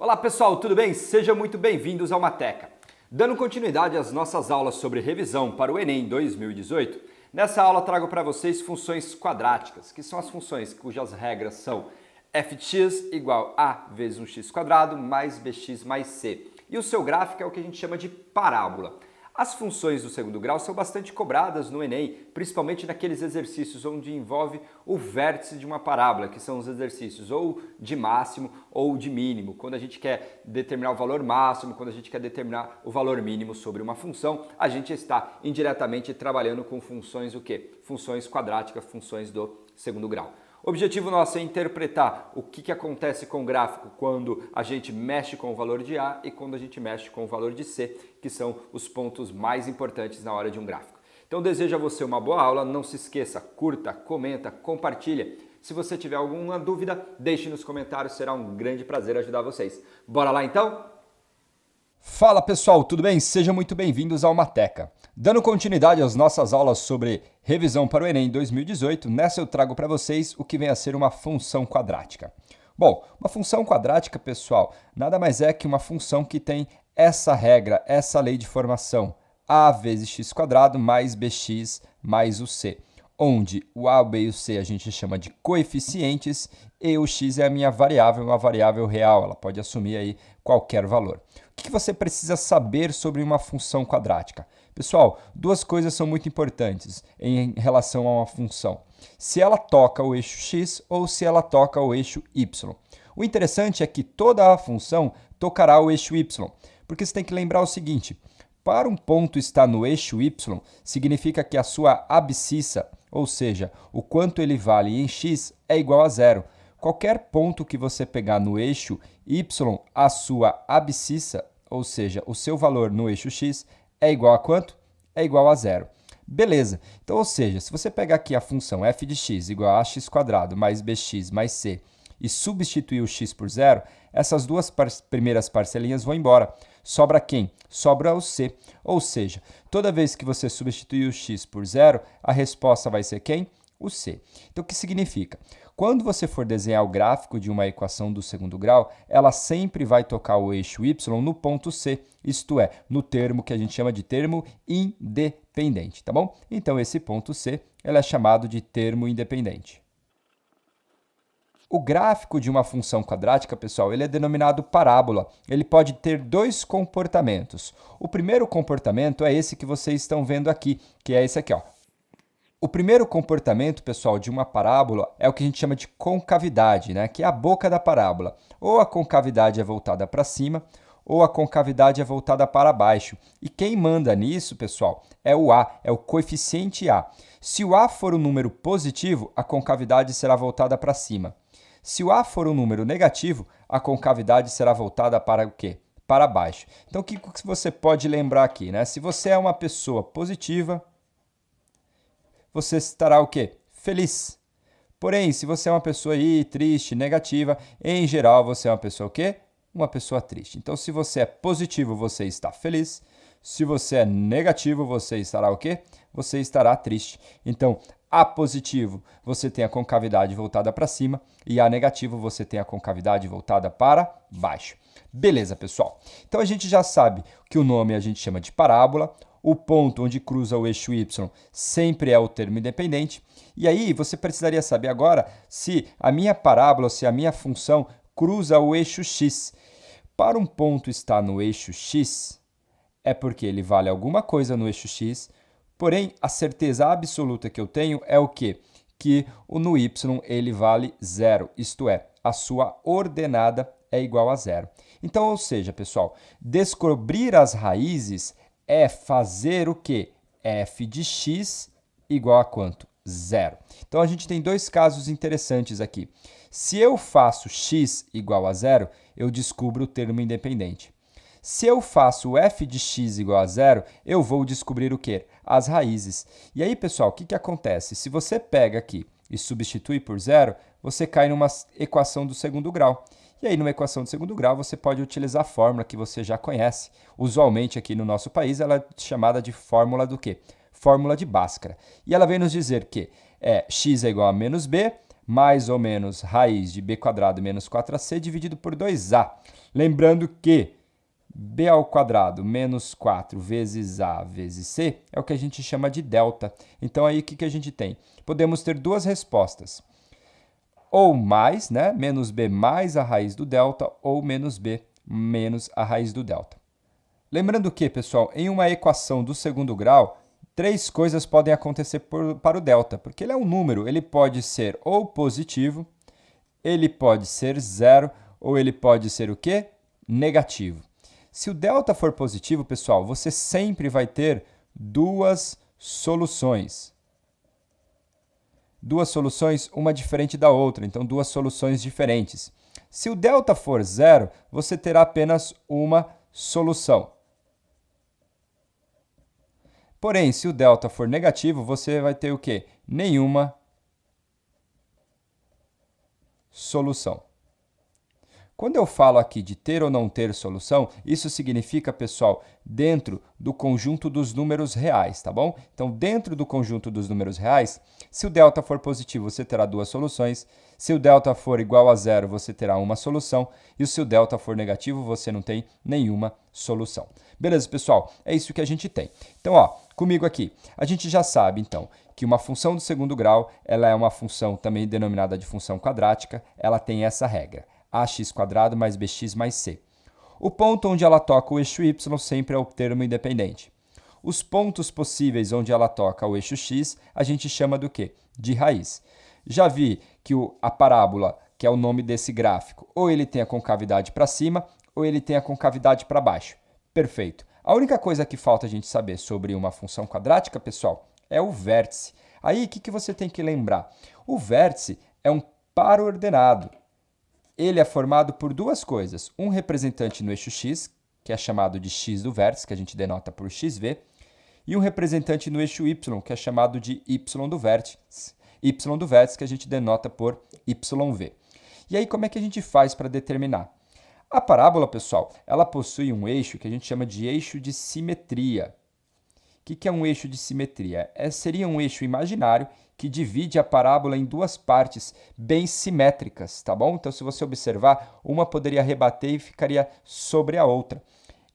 Olá pessoal, tudo bem? Sejam muito bem-vindos ao Mateca. Dando continuidade às nossas aulas sobre revisão para o Enem 2018, nessa aula trago para vocês funções quadráticas, que são as funções cujas regras são f de x igual a vezes 1x² mais bx mais c. E o seu gráfico é o que a gente chama de parábola. As funções do segundo grau são bastante cobradas no Enem, principalmente naqueles exercícios onde envolve o vértice de uma parábola, que são os exercícios ou de máximo ou de mínimo, quando a gente quer determinar o valor máximo, quando a gente quer determinar o valor mínimo sobre uma função, a gente está indiretamente trabalhando com funções o quê? Funções quadráticas, funções do segundo grau. O objetivo nosso é interpretar o que acontece com o gráfico quando a gente mexe com o valor de A e quando a gente mexe com o valor de C, que são os pontos mais importantes na hora de um gráfico. Então desejo a você uma boa aula, não se esqueça, curta, comenta, compartilha. Se você tiver alguma dúvida, deixe nos comentários, será um grande prazer ajudar vocês. Bora lá então? Fala pessoal, tudo bem? Sejam muito bem-vindos ao Mateca. Dando continuidade às nossas aulas sobre revisão para o Enem 2018, nessa eu trago para vocês o que vem a ser uma função quadrática. Bom, uma função quadrática, pessoal, nada mais é que uma função que tem essa regra, essa lei de formação, a vezes x² mais bx mais o c, onde o a, o b e o c a gente chama de coeficientes e o x é a minha variável, uma variável real, ela pode assumir aí qualquer valor. O que você precisa saber sobre uma função quadrática? Pessoal, duas coisas são muito importantes em relação a uma função. Se ela toca o eixo x ou se ela toca o eixo y. O interessante é que toda a função tocará o eixo y, porque você tem que lembrar o seguinte, para um ponto estar no eixo y, significa que a sua abscissa, ou seja, o quanto ele vale em x, é igual a zero. Qualquer ponto que você pegar no eixo y, a sua abscissa, ou seja, o seu valor no eixo x, é igual a quanto? É igual a zero. Beleza. Então, ou seja, se você pegar aqui a função f de x igual a x² mais bx mais c e substituir o x por zero, essas duas primeiras parcelinhas vão embora. Sobra quem? Sobra o c. Ou seja, toda vez que você substituir o x por zero, a resposta vai ser quem? O c. Então, o que significa? Quando você for desenhar o gráfico de uma equação do segundo grau, ela sempre vai tocar o eixo y no ponto C, isto é, no termo que a gente chama de termo independente, tá bom? Então, esse ponto C ele é chamado de termo independente. O gráfico de uma função quadrática, pessoal, ele é denominado parábola. Ele pode ter dois comportamentos. O primeiro comportamento é esse que vocês estão vendo aqui, que é esse aqui, ó. O primeiro comportamento, pessoal, de uma parábola é o que a gente chama de concavidade, né? Que é a boca da parábola. Ou a concavidade é voltada para cima, ou a concavidade é voltada para baixo. E quem manda nisso, pessoal, é o A, é o coeficiente A. Se o A for um número positivo, a concavidade será voltada para cima. Se o A for um número negativo, a concavidade será voltada para o quê? Para baixo. Então, o que você pode lembrar aqui, né? Se você é uma pessoa positiva, você estará o quê? Feliz. Porém, se você é uma pessoa aí, triste, negativa, em geral você é uma pessoa o quê? Uma pessoa triste. Então, se você é positivo, você está feliz. Se você é negativo, você estará o quê? Você estará triste. Então, A positivo, você tem a concavidade voltada para cima e A negativo, você tem a concavidade voltada para baixo. Beleza, pessoal? Então, a gente já sabe que o nome a gente chama de parábola. O ponto onde cruza o eixo y sempre é o termo independente. E aí, você precisaria saber agora se a minha parábola, se a minha função cruza o eixo x. Para um ponto estar no eixo x, é porque ele vale alguma coisa no eixo x, porém, a certeza absoluta que eu tenho é o quê? Que no y ele vale zero, isto é, a sua ordenada é igual a zero. Então, ou seja, pessoal, descobrir as raízes é fazer o quê? F de x igual a quanto? Zero. Então, a gente tem dois casos interessantes aqui. Se eu faço x igual a zero, eu descubro o termo independente. Se eu faço f de x igual a zero, eu vou descobrir o quê? As raízes. E aí, pessoal, o que acontece? Se você pega aqui e substitui por zero, você cai numa equação do segundo grau. E aí, numa equação de segundo grau, você pode utilizar a fórmula que você já conhece. Usualmente, aqui no nosso país, ela é chamada de fórmula do quê? Fórmula de Bhaskara. E ela vem nos dizer que x é igual a menos b, mais ou menos raiz de b² menos 4ac dividido por 2a. Lembrando que b² menos 4 vezes a vezes c é o que a gente chama de delta. Então, aí o que a gente tem? Podemos ter duas respostas. Ou mais, né? Menos b mais a raiz do delta, ou menos b menos a raiz do delta. Lembrando que, pessoal, em uma equação do segundo grau, três coisas podem acontecer para o delta, porque ele é um número, ele pode ser ou positivo, ele pode ser zero, ou ele pode ser o quê? Negativo. Se o delta for positivo, pessoal, você sempre vai ter duas soluções. Duas soluções, uma diferente da outra, então duas soluções diferentes. Se o delta for zero, você terá apenas uma solução. Porém, se o delta for negativo, você vai ter o quê? Nenhuma solução. Quando eu falo aqui de ter ou não ter solução, isso significa, pessoal, dentro do conjunto dos números reais, tá bom? Então, dentro do conjunto dos números reais, se o delta for positivo, você terá duas soluções. Se o delta for igual a zero, você terá uma solução. E se o delta for negativo, você não tem nenhuma solução. Beleza, pessoal? É isso que a gente tem. Então, ó, comigo aqui, a gente já sabe, então, que uma função do segundo grau, ela é uma função também denominada de função quadrática, ela tem essa regra. Ax² mais bx mais c. O ponto onde ela toca o eixo y sempre é o termo independente. Os pontos possíveis onde ela toca o eixo x, a gente chama do quê? De raiz. Já vi que a parábola, que é o nome desse gráfico, ou ele tem a concavidade para cima, ou ele tem a concavidade para baixo. Perfeito. A única coisa que falta a gente saber sobre uma função quadrática, pessoal, é o vértice. Aí, o que você tem que lembrar? O vértice é um par ordenado. Ele é formado por duas coisas. Um representante no eixo x, que é chamado de x do vértice, que a gente denota por xv, e um representante no eixo y, que é chamado de y do vértice, que a gente denota por yv. E aí, como é que a gente faz para determinar? A parábola, pessoal, ela possui um eixo que a gente chama de eixo de simetria. O que é um eixo de simetria? Seria um eixo imaginário que divide a parábola em duas partes bem simétricas, tá bom? Então, se você observar, uma poderia rebater e ficaria sobre a outra.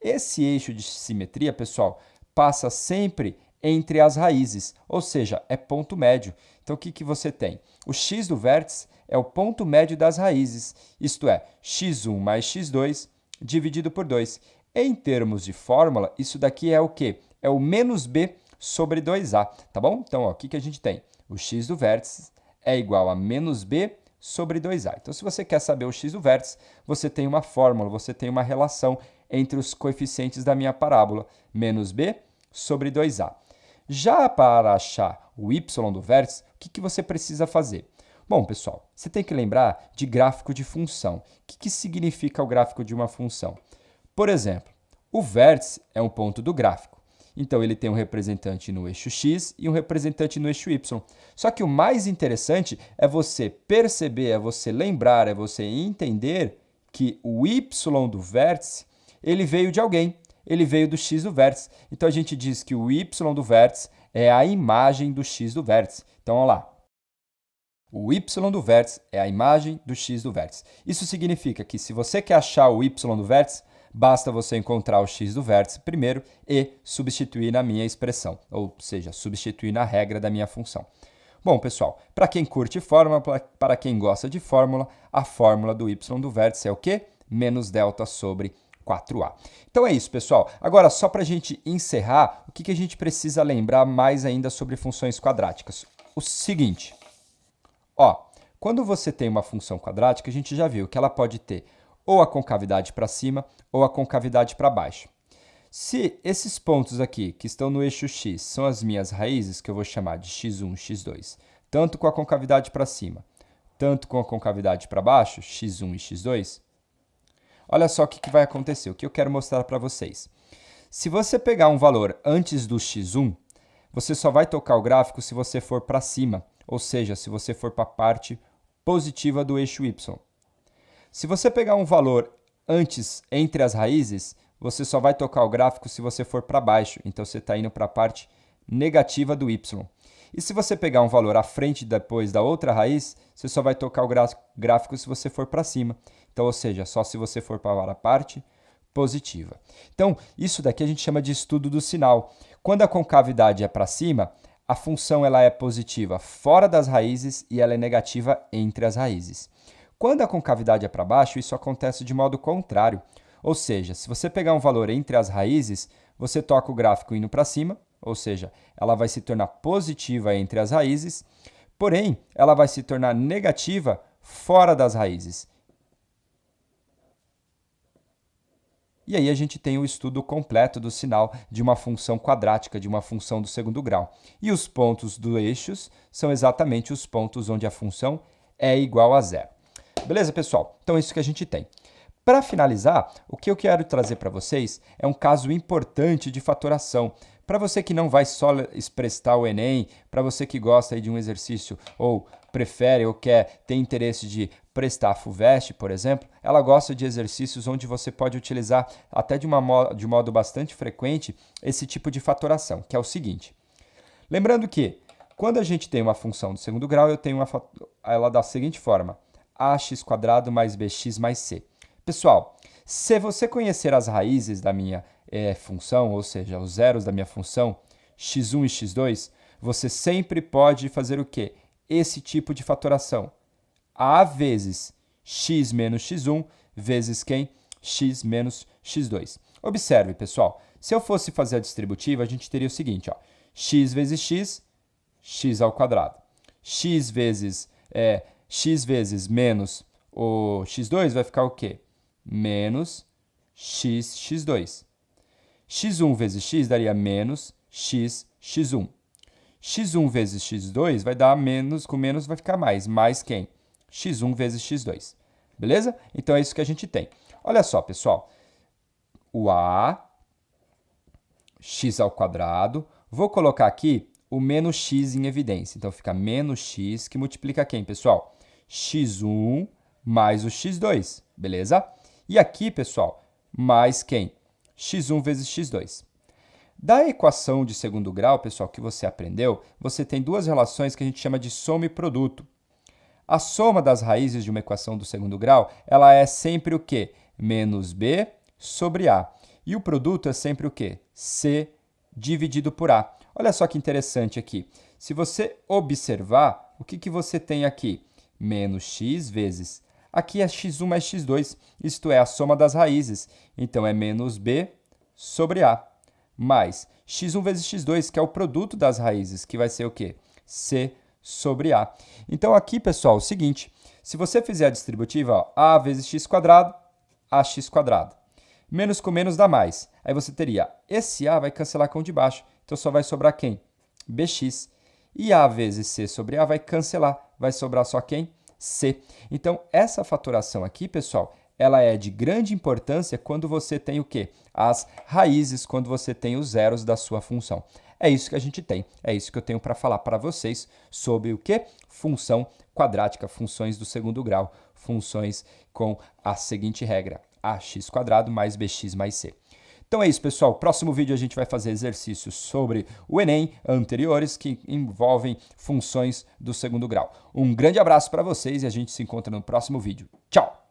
Esse eixo de simetria, pessoal, passa sempre entre as raízes, ou seja, é ponto médio. Então, o que você tem? O x do vértice é o ponto médio das raízes, isto é, x1 mais x2 dividido por 2. Em termos de fórmula, isso daqui é o quê? É o menos b sobre 2a, tá bom? Então, ó, o que a gente tem? O x do vértice é igual a menos b sobre 2a. Então, se você quer saber o x do vértice, você tem uma fórmula, você tem uma relação entre os coeficientes da minha parábola, menos b sobre 2a. Já para achar o y do vértice, o que você precisa fazer? Bom, pessoal, você tem que lembrar de gráfico de função. O que significa o gráfico de uma função? Por exemplo, o vértice é um ponto do gráfico. Então, ele tem um representante no eixo x e um representante no eixo y. Só que o mais interessante é você perceber, é você lembrar, é você entender que o y do vértice, ele veio de alguém. Ele veio do x do vértice. Então, a gente diz que o y do vértice é a imagem do x do vértice. Então, olha lá. O y do vértice é a imagem do x do vértice. Isso significa que se você quer achar o y do vértice, basta você encontrar o x do vértice primeiro e substituir na minha expressão, ou seja, substituir na regra da minha função. Bom, pessoal, para quem curte fórmula, para quem gosta de fórmula, a fórmula do y do vértice é o quê? Menos delta sobre 4a. Então é isso, pessoal. Agora, só para a gente encerrar, o que a gente precisa lembrar mais ainda sobre funções quadráticas? O seguinte, ó, quando você tem uma função quadrática, a gente já viu que ela pode ter ou a concavidade para cima ou a concavidade para baixo. Se esses pontos aqui, que estão no eixo x, são as minhas raízes, que eu vou chamar de x1, x2, tanto com a concavidade para cima, tanto com a concavidade para baixo, x1 e x2, olha só o que vai acontecer, o que eu quero mostrar para vocês. Se você pegar um valor antes do x1, você só vai tocar o gráfico se você for para cima, ou seja, se você for para a parte positiva do eixo y. Se você pegar um valor antes entre as raízes, você só vai tocar o gráfico se você for para baixo. Então, você está indo para a parte negativa do y. E se você pegar um valor à frente e depois da outra raiz, você só vai tocar o gráfico se você for para cima. Então, ou seja, só se você for para a parte positiva. Então, isso daqui a gente chama de estudo do sinal. Quando a concavidade é para cima, a função ela é positiva fora das raízes e ela é negativa entre as raízes. Quando a concavidade é para baixo, isso acontece de modo contrário. Ou seja, se você pegar um valor entre as raízes, você toca o gráfico indo para cima, ou seja, ela vai se tornar positiva entre as raízes, porém, ela vai se tornar negativa fora das raízes. E aí a gente tem o estudo completo do sinal de uma função quadrática, de uma função do segundo grau. E os pontos dos eixos são exatamente os pontos onde a função é igual a zero. Beleza, pessoal? Então é isso que a gente tem. Para finalizar, o que eu quero trazer para vocês é um caso importante de fatoração. Para você que não vai só prestar o Enem, para você que gosta aí de um exercício ou prefere ou quer ter interesse de prestar a FUVEST, por exemplo, ela gosta de exercícios onde você pode utilizar até de modo bastante frequente esse tipo de fatoração, que é o seguinte. Lembrando que quando a gente tem uma função do segundo grau, eu tenho ela da seguinte forma, ax² mais bx mais c. Pessoal, se você conhecer as raízes da minha função, ou seja, os zeros da minha função, x1 e x2, você sempre pode fazer o quê? Esse tipo de fatoração. A vezes x menos x1 vezes quem? X menos x2. Observe, pessoal, se eu fosse fazer a distributiva, a gente teria o seguinte, ó, x vezes x, x². X vezes menos o x2 vai ficar o quê? Menos x2. x1 vezes x daria menos x1. x1 vezes x2 vai dar menos, com menos vai ficar mais quem? x1 vezes x2. Beleza? Então é isso que a gente tem. Olha só, pessoal. O a, x², vou colocar aqui o menos x em evidência. Então fica menos x que multiplica quem, pessoal? x1 mais o x2, beleza? E aqui, pessoal, mais quem? x1 vezes x2. Da equação de segundo grau, pessoal, que você aprendeu, você tem duas relações que a gente chama de soma e produto. A soma das raízes de uma equação do segundo grau, ela é sempre o quê? Menos b sobre a. E o produto é sempre o quê? C dividido por a. Olha só que interessante aqui. Se você observar, o que você tem aqui? Menos x vezes. Aqui é x1 mais x2, isto é, a soma das raízes. Então, é menos b sobre a, mais x1 vezes x2, que é o produto das raízes, que vai ser o quê? C sobre a. Então, aqui, pessoal, é o seguinte, se você fizer a distributiva, ó, a vezes x², ax². Menos com menos dá mais. Aí você teria, esse a vai cancelar com o de baixo, então só vai sobrar quem? Bx. E a vezes c sobre a vai cancelar, vai sobrar só quem? C. Então, essa fatoração aqui, pessoal, ela é de grande importância quando você tem o quê? As raízes, quando você tem os zeros da sua função. É isso que a gente tem, é isso que eu tenho para falar para vocês sobre o quê? Função quadrática, funções do segundo grau, funções com a seguinte regra, ax² mais bx mais c. Então é isso, pessoal. Próximo vídeo a gente vai fazer exercícios sobre o Enem anteriores que envolvem funções do segundo grau. Um grande abraço para vocês e a gente se encontra no próximo vídeo. Tchau!